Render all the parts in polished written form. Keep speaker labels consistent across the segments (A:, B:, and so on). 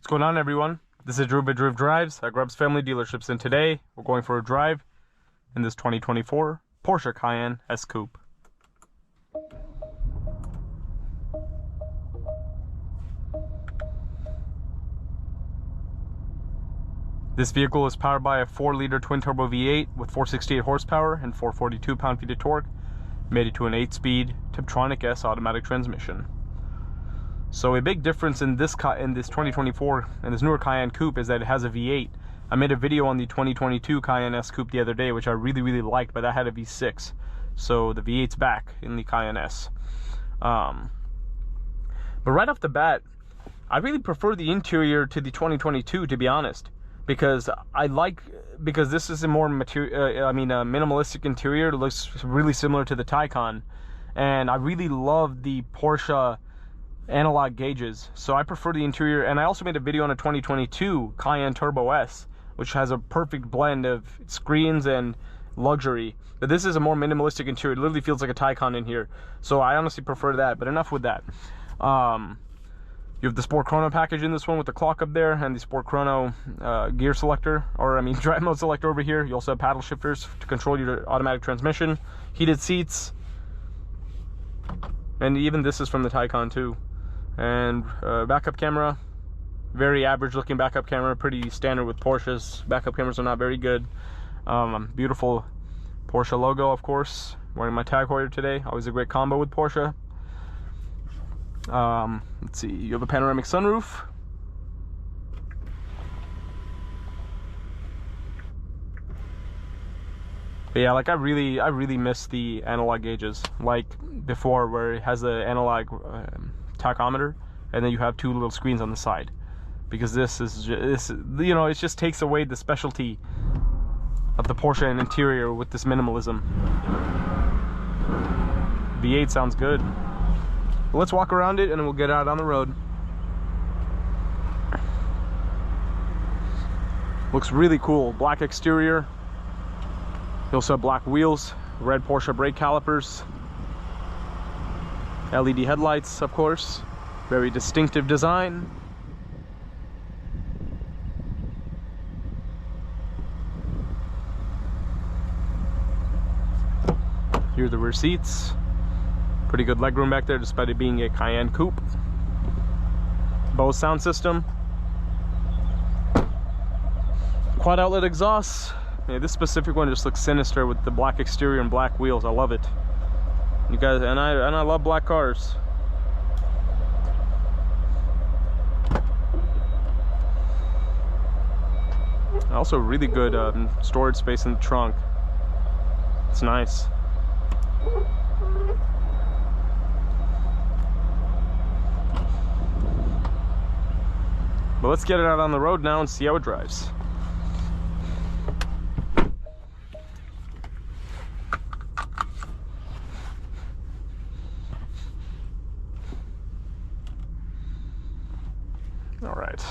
A: What's going on, everyone? This is Drew Driv Drives at Grubbs Family Dealerships, and today we're going for a drive in this 2024 Porsche Cayenne S Coupe. This vehicle is powered by a 4-liter twin-turbo V8 with 468 horsepower and 442 pound-feet of torque, mated to an 8-speed Tiptronic S automatic transmission. So a big difference in this 2024 and this newer Cayenne Coupe is that it has a V8. I made a video on the 2022 Cayenne S Coupe the other day, which I really liked, but that had a V6. So the V8's back in the Cayenne S. But right off the bat, I really prefer the interior to the 2022, to be honest, because this is a more minimalistic interior. It looks really similar to the Taycan, and I really love the Porsche analog gauges, so I prefer the interior. And I also made a video on a 2022 Cayenne Turbo S, which has a perfect blend of screens and luxury, but this is a more minimalistic interior. It literally feels like a Taycan in here, so I honestly prefer that. But enough with that. You have the Sport Chrono package in this one with the clock up there, and the Sport Chrono gear selector, drive mode selector over here. You also have paddle shifters to control your automatic transmission, heated seats, and even this is from the Taycan too. And backup camera, very average looking backup camera, pretty standard with Porsches. Backup cameras are not very good. Beautiful Porsche logo, of course. Wearing my Tag Heuer today, always a great combo with Porsche. Let's see, you have a panoramic sunroof. But yeah, like I really miss the analog gauges, like before, where it has the analog tachometer, and then you have two little screens on the side. Because this it just takes away the specialty of the Porsche and interior with this minimalism. V8 sounds good. But let's walk around it and then we'll get out on the road. Looks really cool. Black exterior. You also have black wheels, red Porsche brake calipers, LED headlights, of course. Very distinctive design. Here are the rear seats. Pretty good legroom back there, despite it being a Cayenne Coupe. Bose sound system. Quad outlet exhaust. Yeah, this specific one just looks sinister with the black exterior and black wheels. I love it. You guys, and I love black cars. Also really good storage space in the trunk. It's nice. But let's get it out on the road now and see how it drives. All right.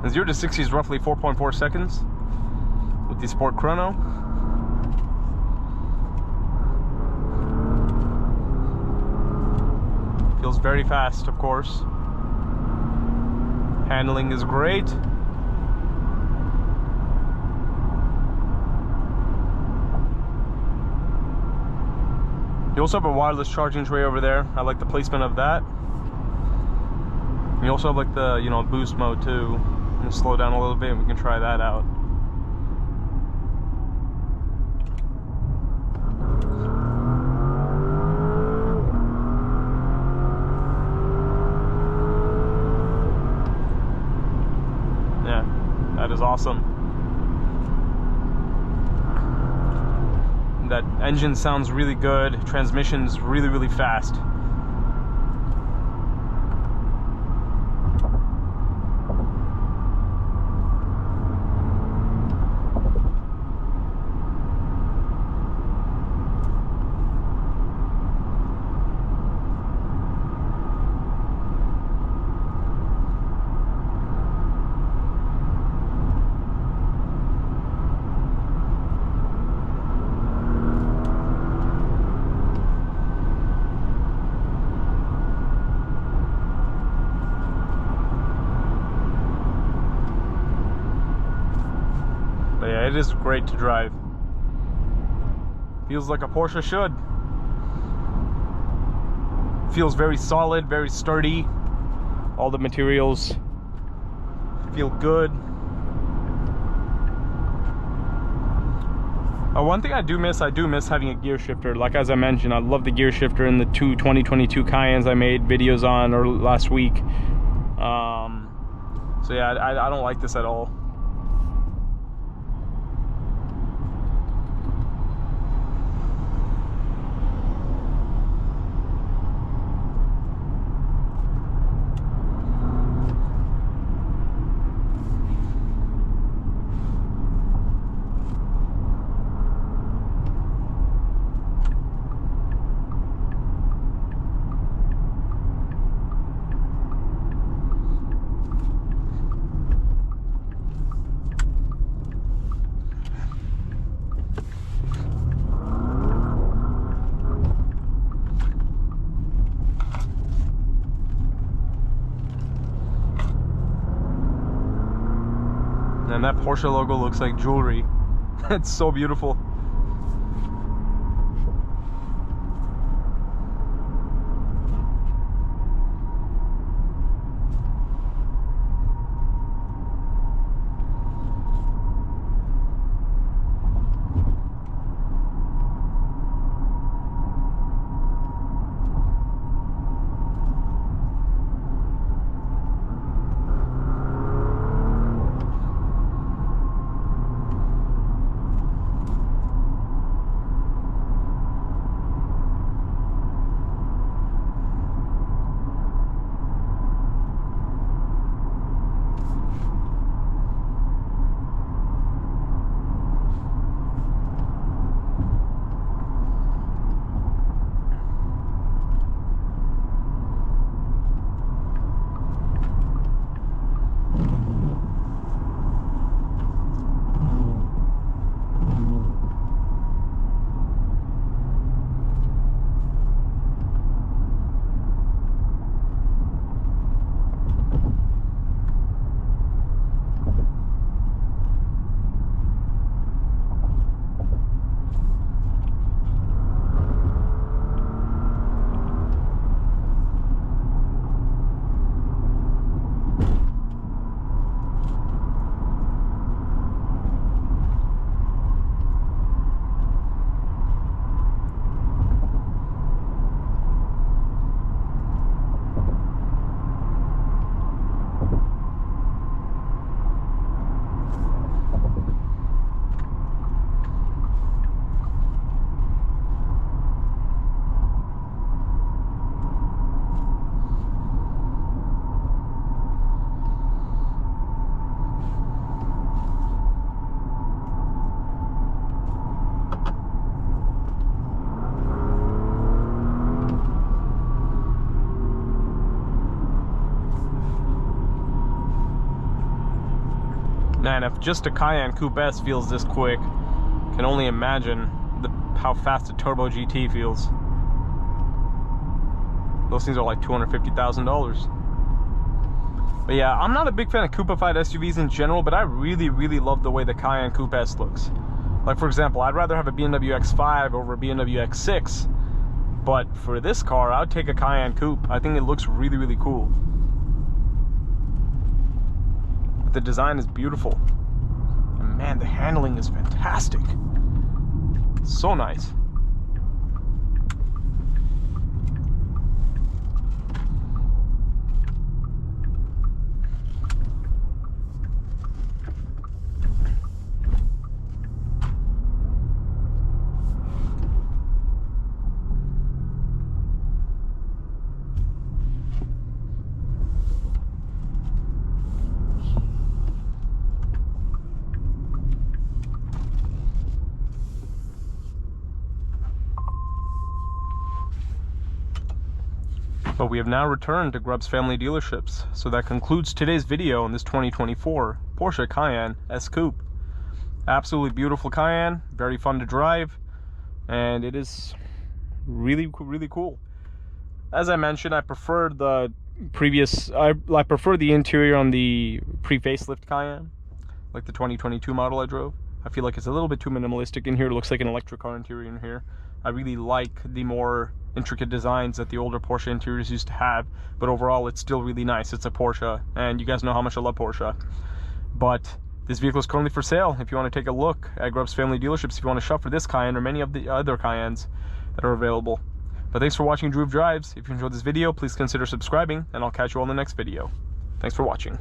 A: The 0 to 60 is roughly 4.4 seconds with the Sport Chrono. Feels very fast, of course. Handling is great. You also have a wireless charging tray over there. I like the placement of that. You also have like the boost mode too. I'm gonna slow down a little bit and we can try that out. Yeah, that is awesome. That engine sounds really good. Transmission's really, really fast. But yeah, it is great to drive. Feels like a Porsche should. Feels very solid, very sturdy. All the materials feel good. One thing I do miss having a gear shifter. Like as I mentioned, I love the gear shifter in the two 2022 Cayennes I made videos on or last week. So yeah, I don't like this at all. And that Porsche logo looks like jewelry. It's so beautiful. Man, if just a Cayenne Coupe S feels this quick, can only imagine how fast a Turbo GT feels. Those things are like $250,000. But yeah, I'm not a big fan of coupe-ified SUVs in general, but I really, really love the way the Cayenne Coupe S looks. Like for example, I'd rather have a BMW X5 over a BMW X6, but for this car, I would take a Cayenne Coupe. I think it looks really, really cool. The design is beautiful. And man, the handling is fantastic. So nice. But we have now returned to Grubb's Family Dealerships, so that concludes today's video on this 2024 Porsche Cayenne S Coupe. Absolutely beautiful Cayenne, very fun to drive, and it is really cool. As I mentioned, I prefer the I prefer the interior on the pre-facelift Cayenne, like the 2022 model I drove. I feel like it's a little bit too minimalistic in here. It looks like an electric car interior in here. I really like the more intricate designs that the older Porsche interiors used to have, but overall it's still really nice. It's a Porsche, and you guys know how much I love Porsche. But this vehicle is currently for sale. If you want to take a look at Grubb's Family Dealerships, if you want to shop for this Cayenne or many of the other Cayennes that are available. But thanks for watching Groove Drives. If you enjoyed this video, please consider subscribing, and I'll catch you all in the next video. Thanks for watching.